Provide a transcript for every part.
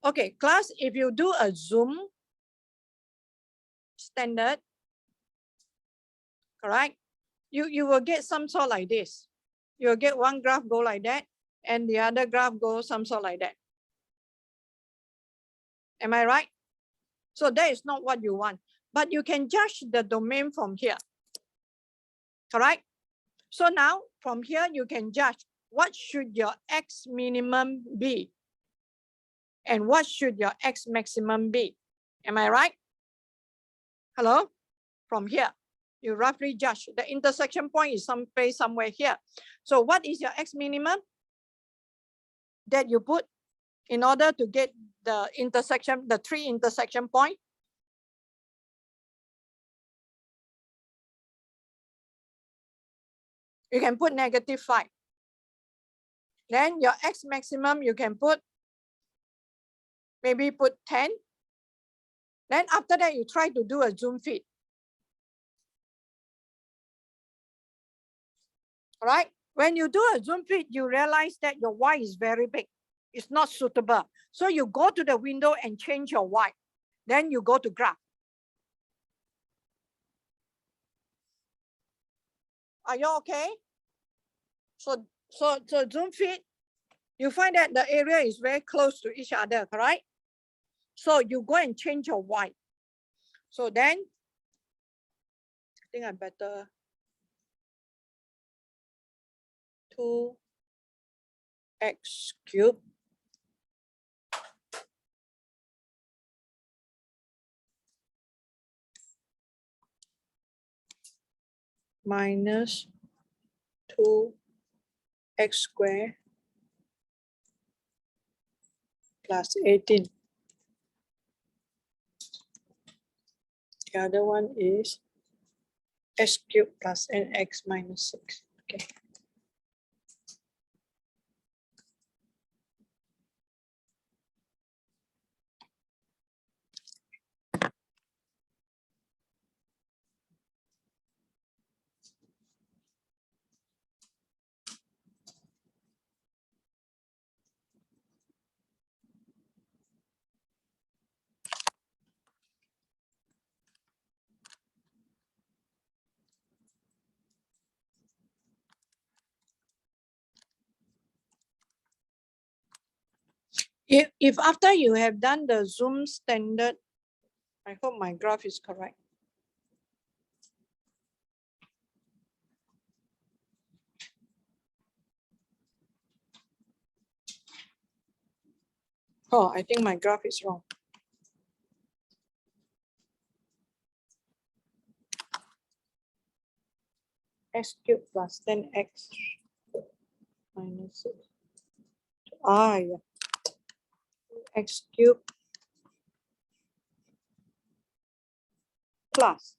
Okay, class, if you do a Zoom standard, correct? You will get some sort like this. You'll get one graph go like that, and the other graph goes some sort like that. Am I right? So that is not what you want, but you can judge the domain from here, correct? So now from here, you can judge what should your X minimum be and what should your X maximum be. Am I right? Hello? From here, you roughly judge the intersection point is someplace somewhere here. So what is your X minimum that you put in order to get the intersection, the 3 intersection point? You can put -5. Then your X maximum, you can put, maybe put 10. Then after that, you try to do a zoom fit. All right. When you do a zoom fit, you realize that your Y is very big. It's not suitable. So you go to the window and change your Y. Then you go to graph. Are you okay? So zoom fit, you find that the area is very close to each other, correct? So you go and change your Y. So then, I think I better 2x cubed minus 2x squared plus 18. The other one is x cubed plus nx minus 6. Okay. If after you have done the zoom standard, I hope my graph is correct. Oh, I think my graph is wrong. X cubed plus 10x minus 6. Ah, yeah. X cubed plus.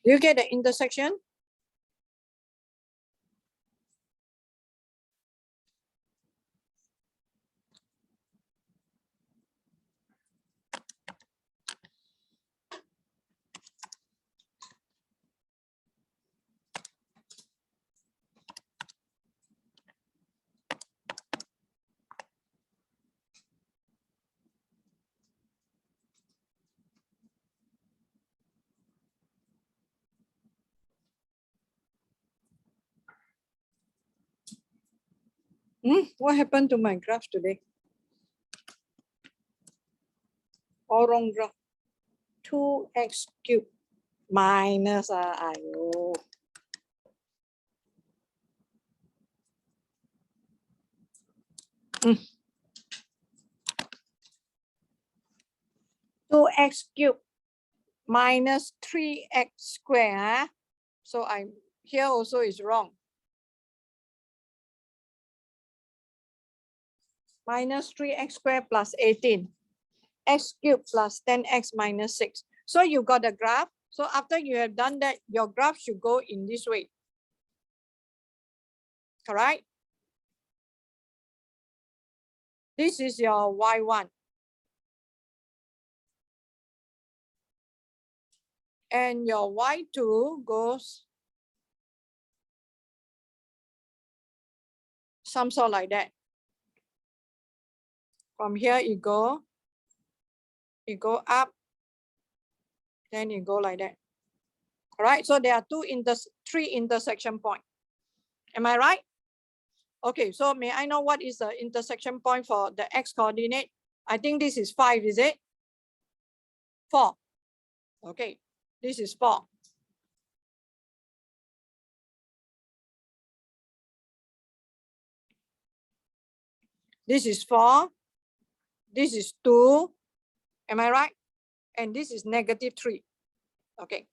Do you get the intersection? What happened to my graph today? All wrong graph. 2x cubed minus, ayo. Mm. 2x cubed minus 3x squared. So I'm here also is wrong. Minus 3x squared plus 18. X cubed plus 10x minus 6. So you got a graph. So after you have done that, your graph should go in this way. Correct? This is your Y1. And your Y2 goes some sort like that. From here it go up, then it go like that. All right, so there are three intersection points. Am I right? Okay, so may I know what is the intersection point for the X coordinate? I think this is 5, is it? 4. Okay, this is 4. This is 4. This is 2. Am I right? And this is -3. Okay.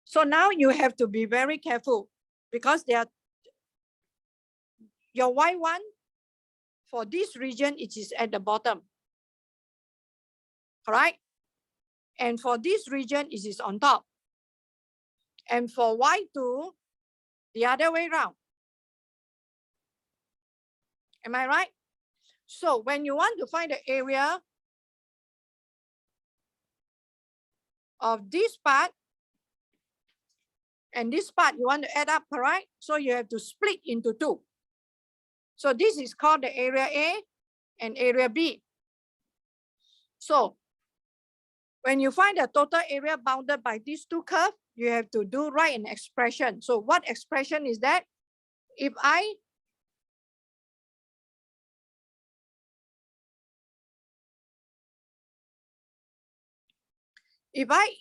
So now you have to be very careful because your Y1 for this region, it is at the bottom. All right. And for this region, it is on top. And for Y2, the other way around. Am I right? So when you want to find the area of this part and this part, you want to add up, correct? So you have to split into 2. So this is called the area A and area B. So when you find the total area bounded by these 2 curves, you have to write an expression. So what expression is that? If I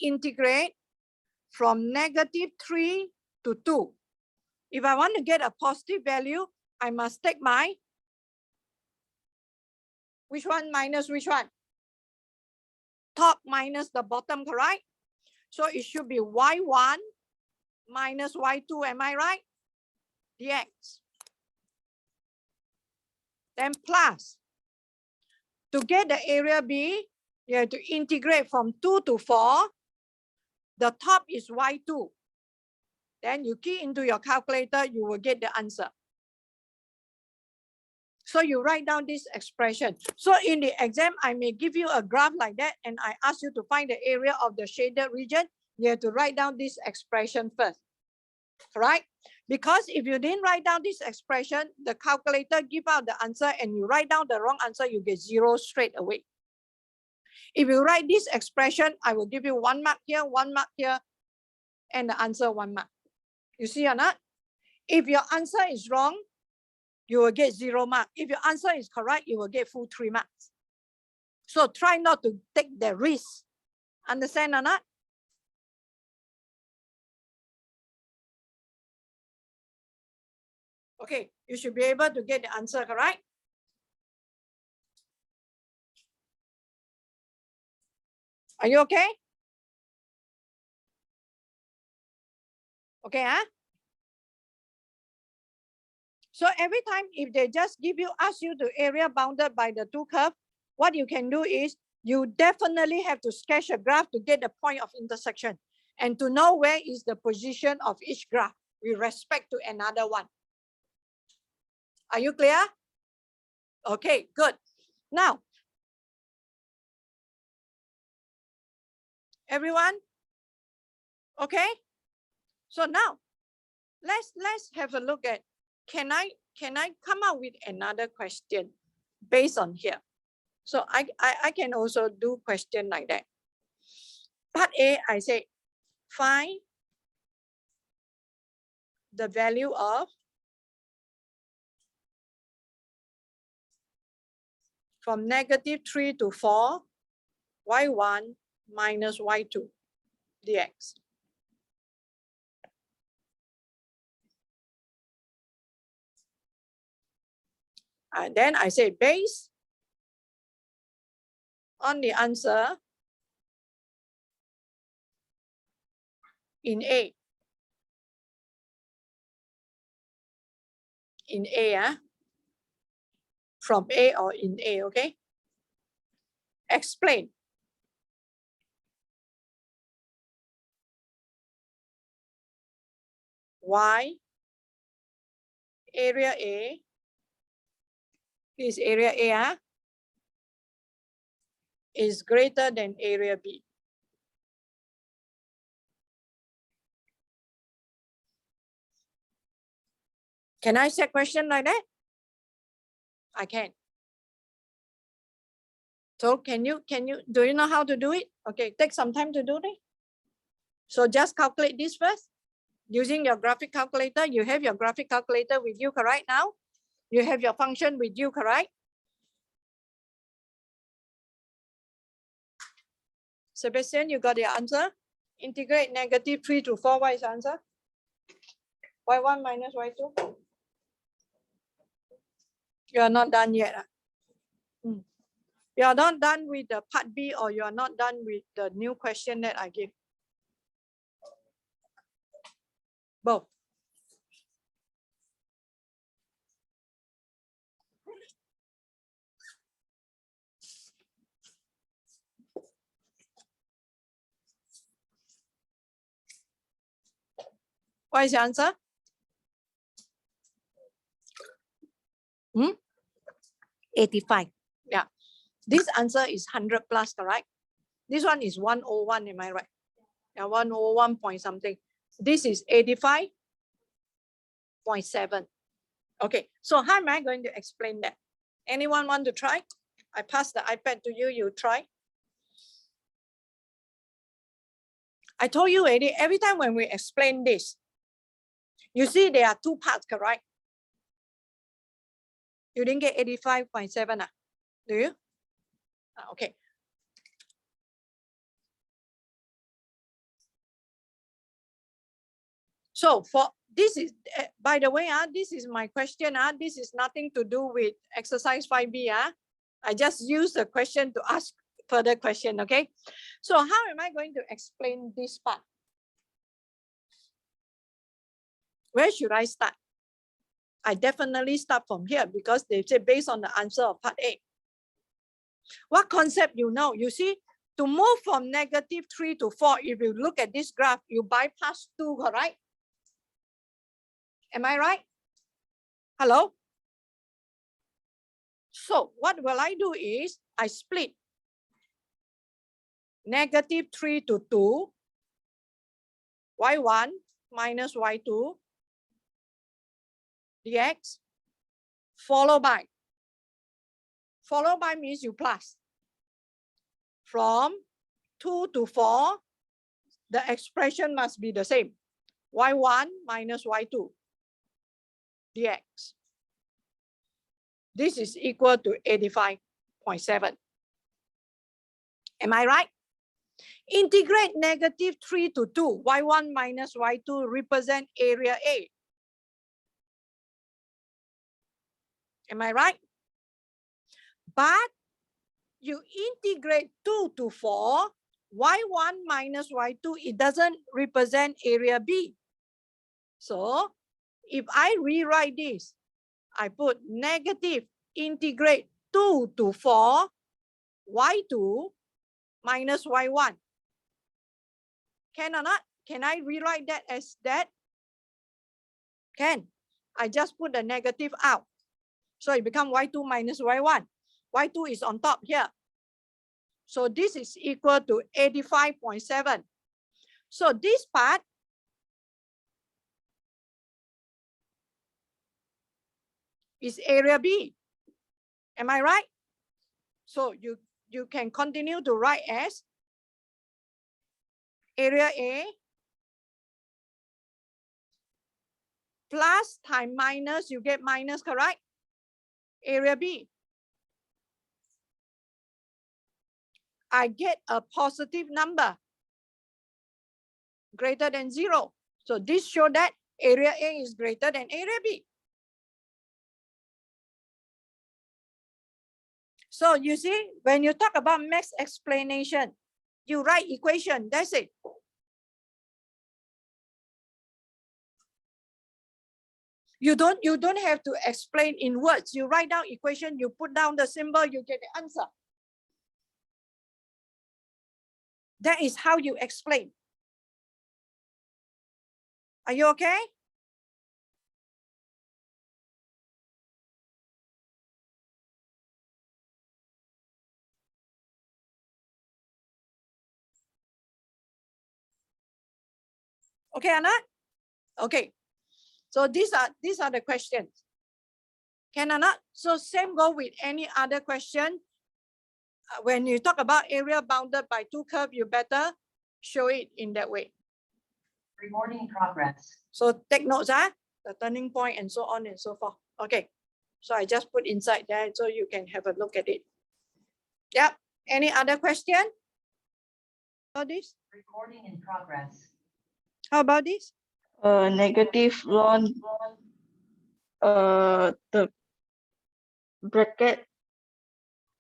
integrate from -3 to 2, if I want to get a positive value, I must take my, which one minus which one? Top minus the bottom, correct? So it should be Y1 minus Y2, am I right? Dx. Then plus, to get the area B, you have to integrate from 2 to 4. The top is Y2. Then you key into your calculator, you will get the answer. So you write down this expression. So in the exam, I may give you a graph like that, and I ask you to find the area of the shaded region. You have to write down this expression first, right? Because if you didn't write down this expression, the calculator give out the answer and you write down the wrong answer, you get 0 straight away. If you write this expression, I will give you 1 mark here, 1 mark here, and the answer 1 mark. You see or not? If your answer is wrong, you will get 0 mark. If your answer is correct, you will get full 3 marks. So try not to take the risk. Understand or not? Okay, you should be able to get the answer correct. Are you okay? Okay, huh? So every time if they just ask you the area bounded by the 2 curves, what you can do is you definitely have to sketch a graph to get the point of intersection and to know where is the position of each graph with respect to another one. Are you clear? Okay, good. Now, everyone, okay? So now, let's have a look at, can I come up with another question based on here? So I can also do question like that. Part A, I say, find the value of from -3 to 4, y1 minus y2 dx. And then I say based on the answer in A. In A, from A or in A, okay? Explain. Why area A This area A is greater than area B. Can I set question like that? I can. So do you know how to do it? Okay, take some time to do it. So just calculate this first. Using your graphic calculator, you have your graphic calculator with you, correct now? You have your function with you, correct? Sebastian, you got your answer? Integrate negative 3 to 4, what is the answer? Y1 minus Y2? You are not done yet. You are not done with the part B, or you are not done with the new question that I give? Both. What is the answer? 85. Yeah. This answer is 100 plus, correct? This one is 101, am I right? Yeah, 101 point something. This is 85.7. Okay, so how am I going to explain that? Anyone want to try? I pass the iPad to you, you try. I told you already, every time when we explain this, you see there are two parts, correct? You didn't get 85.7, do you? Okay. So for this is, by the way, this is my question. This is nothing to do with exercise 5B. I just use the question to ask further question, okay? So how am I going to explain this part? Where should I start? I definitely start from here because they say based on the answer of part A. What concept you know? You see, to move from negative 3 to 4, if you look at this graph, you bypass 2, correct? Am I right? Hello? So what will I do is I split negative 3 to 2, y1 minus y2 dx, followed by means you plus. From 2 to 4, the expression must be the same. Y1 minus y2 dx. This is equal to 85.7. Am I right? Integrate negative 3 to 2. Y1 minus y2 represent area A. Am I right? But you integrate 2 to 4, y1 minus y2, it doesn't represent area B. So if I rewrite this, I put negative integrate 2 to 4, y2 minus y1. Can or not? Can I rewrite that as that? Can. I just put the negative out. So it becomes y2 minus y1. Y2 is on top here. So this is equal to 85.7. So this part is area B. Am I right? So you can continue to write as area A plus times minus, you get minus, correct? Area B. I get a positive number greater than 0. So this shows that area A is greater than area B. So you see, when you talk about max explanation, you write equation, that's it. You don't have to explain in words. You write down equation, you put down the symbol, you get the answer. That is how you explain. Are you okay? Okay, Anna? Okay. So these are the questions. Can Anna? So same go with any other question. When you talk about area bounded by two curves, you better show it in that way. Recording in progress. So take notes, the turning point and so on and so forth. Okay. So I just put inside there so you can have a look at it. Yep. Any other question? About this? Recording in progress. How about this? Negative 1, the bracket,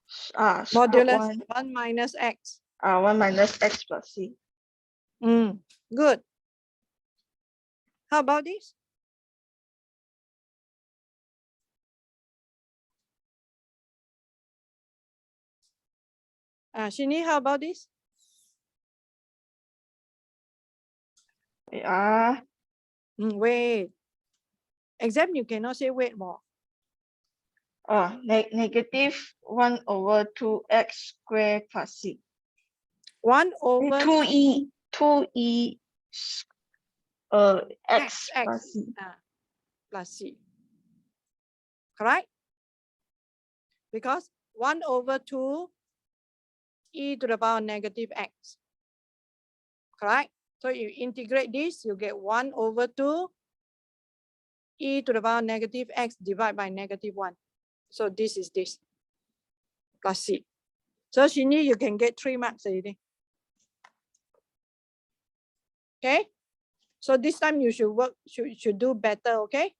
sharp Modulus 1, 1 minus x. 1 minus x plus c. Good. How about this? Shini, how about this? Wait. Exam, you cannot say wait more. Negative 1 over 2x squared plus c. 1 over 2e x plus c. Plus c. Correct? Because 1 over 2 e to the power negative x. Correct? So you integrate this, you get 1 over 2 e to the power negative x divided by negative 1. So this is this plus c. So Shini, you can get 3 marks already. Okay? So this time you should work, should do better, okay?